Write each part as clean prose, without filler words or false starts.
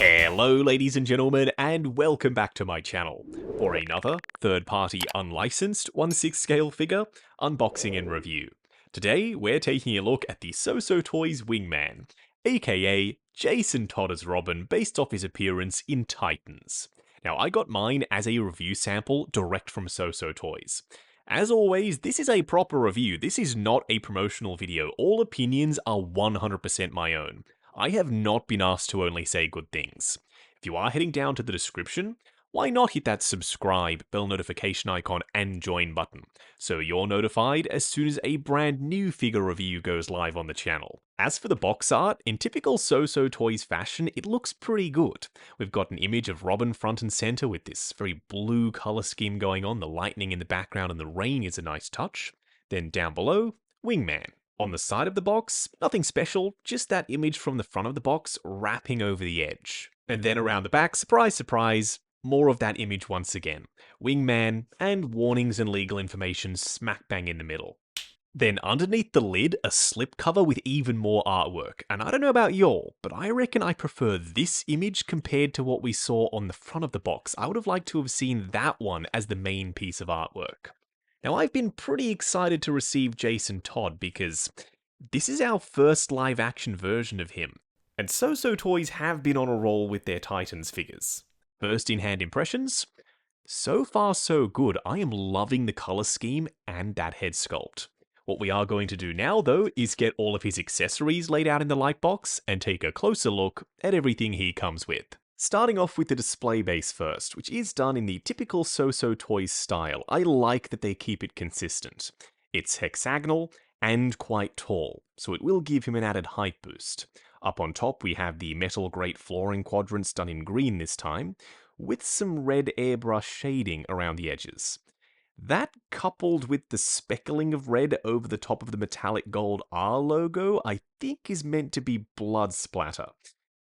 Hello ladies and gentlemen, and welcome back to my channel for another third-party unlicensed 1/6 scale figure unboxing and review. Today we're taking a look at the SooSoo Toys Wingman, aka Jason Todd as Robin based off his appearance in Titans. Now I got mine as a review sample direct from SooSoo Toys. As always, this is a proper review, this is not a promotional video, all opinions are 100% my own. I have not been asked to only say good things. If you are heading down to the description, why not hit that subscribe, bell notification icon, and join button, so you're notified as soon as a brand new figure review goes live on the channel. As for the box art, in typical SooSoo Toys fashion, it looks pretty good. We've got an image of Robin front and center with this very blue color scheme going on, the lightning in the background and the rain is a nice touch. Then down below, Wingman. On the side of the box, nothing special, just that image from the front of the box wrapping over the edge. And then around the back, surprise surprise, more of that image once again. Wingman, and warnings and legal information smack bang in the middle. Then underneath the lid, a slipcover with even more artwork. And I don't know about y'all, but I reckon I prefer this image compared to what we saw on the front of the box. I would have liked to have seen that one as the main piece of artwork. Now, I've been pretty excited to receive Jason Todd because this is our first live-action version of him, and SooSoo Toys have been on a roll with their Titans figures. First in-hand impressions? So far so good. I am loving the colour scheme and that head sculpt. What we are going to do now, though, is get all of his accessories laid out in the light box and take a closer look at everything he comes with. Starting off with the display base first, which is done in the typical SooSoo Toys style. I like that they keep it consistent. It's hexagonal and quite tall, so it will give him an added height boost. Up on top we have the metal grate flooring quadrants done in green this time, with some red airbrush shading around the edges. That, coupled with the speckling of red over the top of the metallic gold R logo, I think is meant to be blood splatter.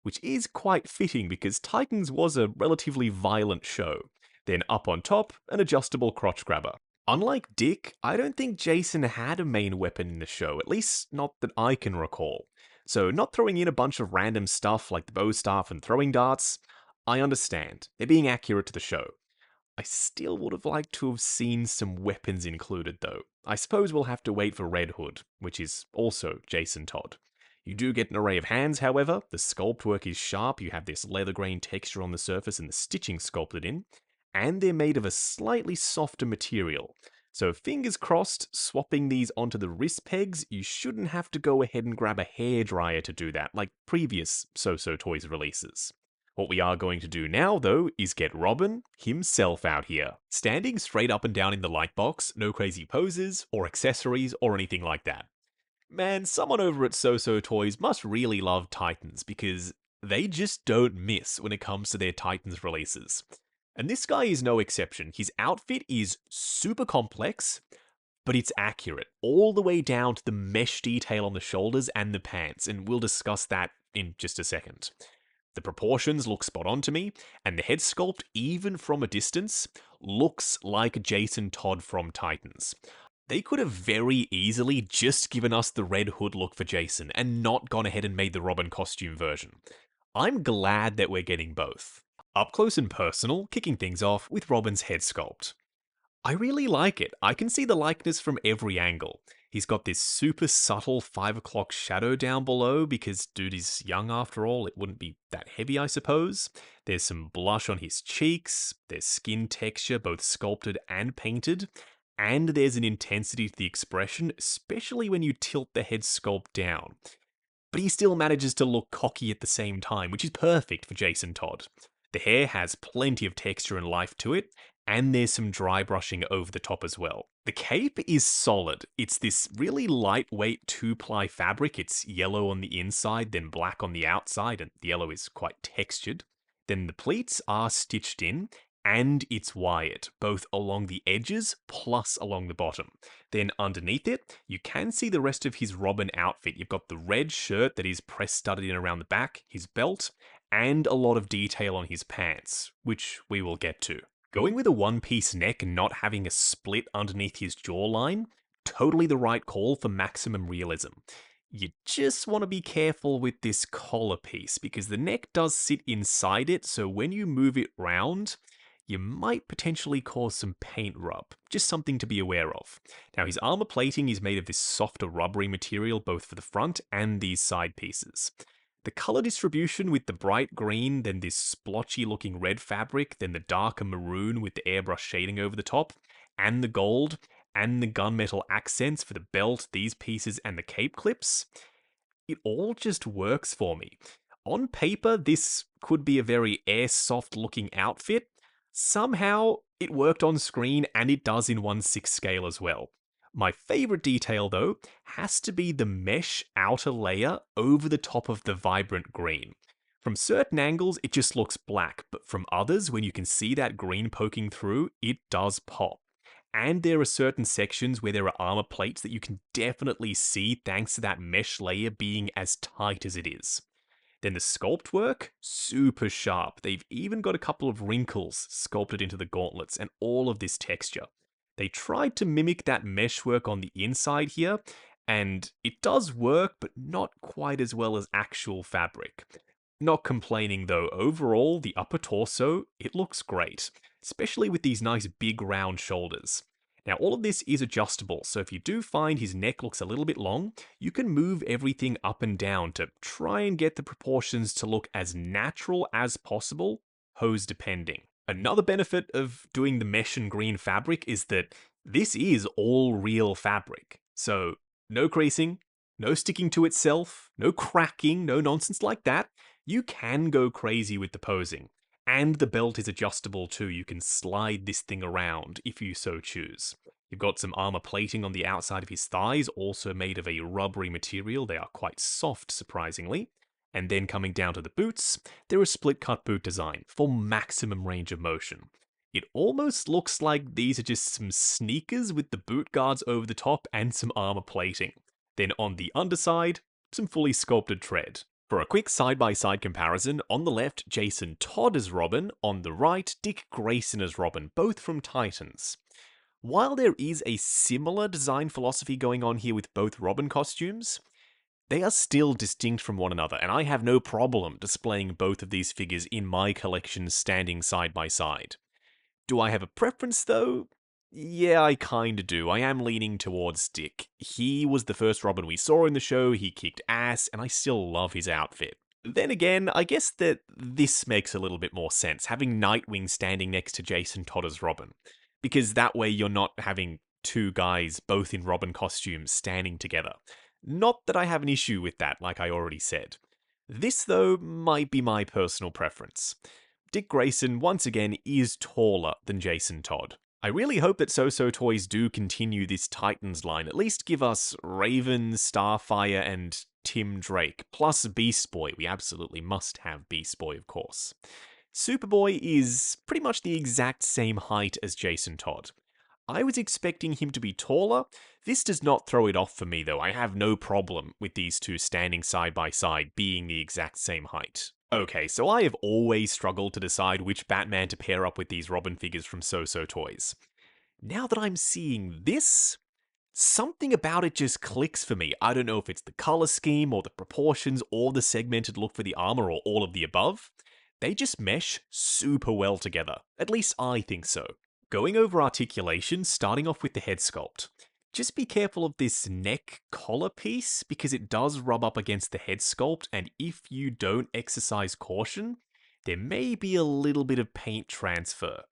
Which is quite fitting because Titans was a relatively violent show. Then up on top, an adjustable crotch grabber. Unlike Dick, I don't think Jason had a main weapon in the show, at least not that I can recall. So not throwing in a bunch of random stuff like the bow staff and throwing darts, I understand. They're being accurate to the show. I still would have liked to have seen some weapons included though. I suppose we'll have to wait for Red Hood, which is also Jason Todd. You do get an array of hands, however. The sculpt work is sharp, you have this leather grain texture on the surface and the stitching sculpted in, and they're made of a slightly softer material. So fingers crossed, swapping these onto the wrist pegs, you shouldn't have to go ahead and grab a hairdryer to do that, like previous SooSoo Toys releases. What we are going to do now, though, is get Robin himself out here. Standing straight up and down in the light box, no crazy poses, or accessories, or anything like that. Man, someone over at SooSoo Toys must really love Titans, because they just don't miss when it comes to their Titans releases. And this guy is no exception. His outfit is super complex, but it's accurate, all the way down to the mesh detail on the shoulders and the pants, and we'll discuss that in just a second. The proportions look spot on to me, and the head sculpt, even from a distance, looks like Jason Todd from Titans. They could have very easily just given us the Red Hood look for Jason and not gone ahead and made the Robin costume version. I'm glad that we're getting both. Up close and personal, kicking things off with Robin's head sculpt. I really like it. I can see the likeness from every angle. He's got this super subtle 5 o'clock shadow down below because dude is young after all, it wouldn't be that heavy I suppose. There's some blush on his cheeks, there's skin texture both sculpted and painted, and there's an intensity to the expression, especially when you tilt the head sculpt down. But he still manages to look cocky at the same time, which is perfect for Jason Todd. The hair has plenty of texture and life to it, and there's some dry brushing over the top as well. The cape is solid. It's this really lightweight 2-ply fabric. It's yellow on the inside, then black on the outside, and the yellow is quite textured. Then the pleats are stitched in, and it's wired, both along the edges plus along the bottom. Then underneath it, you can see the rest of his Robin outfit. You've got the red shirt that is press-studded in around the back, his belt, and a lot of detail on his pants, which we will get to. Going with a one-piece neck and not having a split underneath his jawline, totally the right call for maximum realism. You just want to be careful with this collar piece because the neck does sit inside it, so when you move it round, you might potentially cause some paint rub. Just something to be aware of. Now, his armor plating is made of this softer rubbery material both for the front and these side pieces. The color distribution with the bright green, then this splotchy looking red fabric, then the darker maroon with the airbrush shading over the top, and the gold, and the gunmetal accents for the belt, these pieces, and the cape clips, it all just works for me. On paper, this could be a very airsoft looking outfit. Somehow, it worked on screen and it does in 1/6 scale as well. My favorite detail, though, has to be the mesh outer layer over the top of the vibrant green. From certain angles, it just looks black, but from others, when you can see that green poking through, it does pop. And there are certain sections where there are armor plates that you can definitely see thanks to that mesh layer being as tight as it is. Then the sculpt work, super sharp. They've even got a couple of wrinkles sculpted into the gauntlets and all of this texture. They tried to mimic that mesh work on the inside here, and it does work, but not quite as well as actual fabric. Not complaining though, overall, the upper torso, it looks great, especially with these nice big round shoulders. Now, all of this is adjustable, so if you do find his neck looks a little bit long, you can move everything up and down to try and get the proportions to look as natural as possible, hose depending. Another benefit of doing the mesh and green fabric is that this is all real fabric. So, no creasing, no sticking to itself, no cracking, no nonsense like that. You can go crazy with the posing. And the belt is adjustable too, you can slide this thing around if you so choose. You've got some armor plating on the outside of his thighs, also made of a rubbery material, they are quite soft surprisingly. And then coming down to the boots, they're a split cut boot design for maximum range of motion. It almost looks like these are just some sneakers with the boot guards over the top and some armor plating. Then on the underside, some fully sculpted tread. For a quick side-by-side comparison, on the left, Jason Todd as Robin, on the right, Dick Grayson as Robin, both from Titans. While there is a similar design philosophy going on here with both Robin costumes, they are still distinct from one another, and I have no problem displaying both of these figures in my collection standing side by side. Do I have a preference though? Yeah, I kinda do. I am leaning towards Dick. He was the first Robin we saw in the show, he kicked ass, and I still love his outfit. Then again, I guess that this makes a little bit more sense, having Nightwing standing next to Jason Todd as Robin. Because that way you're not having two guys both in Robin costumes standing together. Not that I have an issue with that, like I already said. This, though, might be my personal preference. Dick Grayson, once again, is taller than Jason Todd. I really hope that SooSoo Toys do continue this Titans line, at least give us Raven, Starfire, and Tim Drake, plus Beast Boy. We absolutely must have Beast Boy, of course. Superboy is pretty much the exact same height as Jason Todd. I was expecting him to be taller. This does not throw it off for me, though. I have no problem with these two standing side by side being the exact same height. Okay, so I have always struggled to decide which Batman to pair up with these Robin figures from SooSoo Toys. Now that I'm seeing this, something about it just clicks for me. I don't know if it's the color scheme or the proportions or the segmented look for the armor or all of the above. They just mesh super well together. At least I think so. Going over articulation, starting off with the head sculpt. Just be careful of this neck collar piece because it does rub up against the head sculpt, and if you don't exercise caution, there may be a little bit of paint transfer.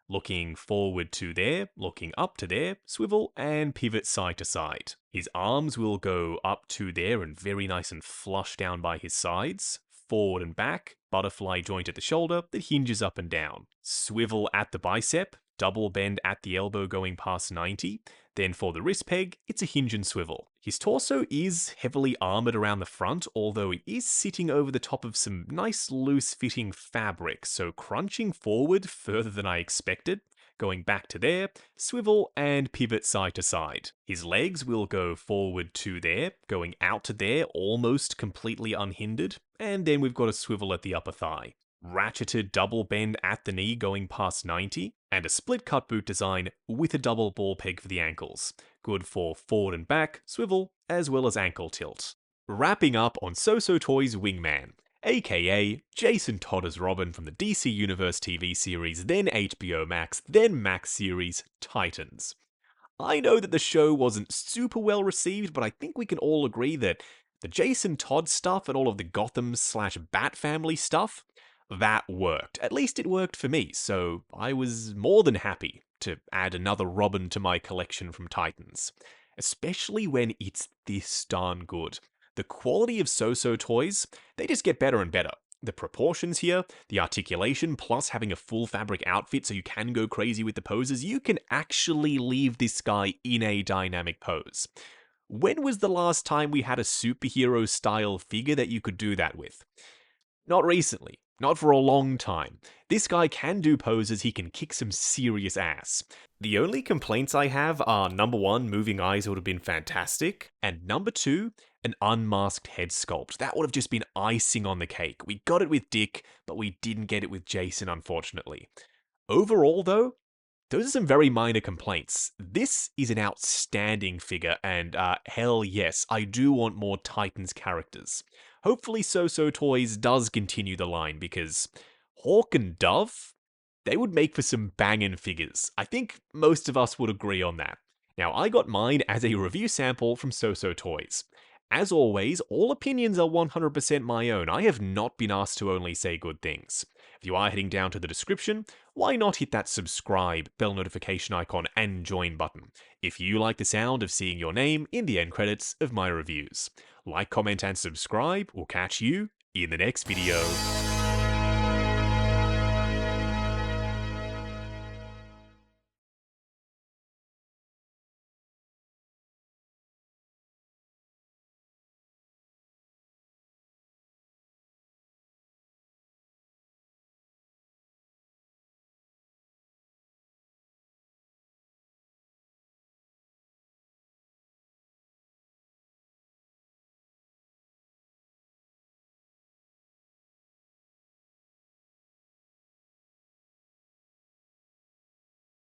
Looking forward to there, looking up to there, swivel and pivot side to side. His arms will go up to there and very nice and flush down by his sides. Forward and back, butterfly joint at the shoulder that hinges up and down. Swivel at the bicep, double bend at the elbow going past 90. Then for the wrist peg, it's a hinge and swivel. His torso is heavily armored around the front, although it is sitting over the top of some nice loose-fitting fabric, so crunching forward further than I expected. Going back to there, swivel and pivot side to side. His legs will go forward to there, going out to there almost completely unhindered, and then we've got a swivel at the upper thigh. Ratcheted double bend at the knee going past 90, and a split cut boot design with a double ball peg for the ankles. Good for forward and back, swivel, as well as ankle tilt. Wrapping up on SooSoo Toys' Wingman, aka Jason Todd as Robin from the DC Universe TV series, then HBO Max, then Max series, Titans. I know that the show wasn't super well received, but I think we can all agree that the Jason Todd stuff and all of the Gotham/Bat family stuff, that worked. At least it worked for me, so I was more than happy to add another Robin to my collection from Titans. Especially when it's this darn good. The quality of SooSoo toys, they just get better and better. The proportions here, the articulation, plus having a full fabric outfit so you can go crazy with the poses, you can actually leave this guy in a dynamic pose. When was the last time we had a superhero style figure that you could do that with? Not recently. Not for a long time. This guy can do poses, he can kick some serious ass. The only complaints I have are number 1, moving eyes would have been fantastic, and number 2, an unmasked head sculpt. That would have just been icing on the cake. We got it with Dick, but we didn't get it with Jason, unfortunately. Overall, though, those are some very minor complaints. This is an outstanding figure, and hell yes, I do want more Titans characters. Hopefully SooSoo Toys does continue the line, because Hawk and Dove, they would make for some bangin' figures. I think most of us would agree on that. Now, I got mine as a review sample from SooSoo Toys. As always, all opinions are 100% my own. I have not been asked to only say good things. If you are heading down to the description, why not hit that subscribe, bell notification icon, and join button, if you like the sound of seeing your name in the end credits of my reviews. Like, comment, and subscribe. We'll catch you in the next video.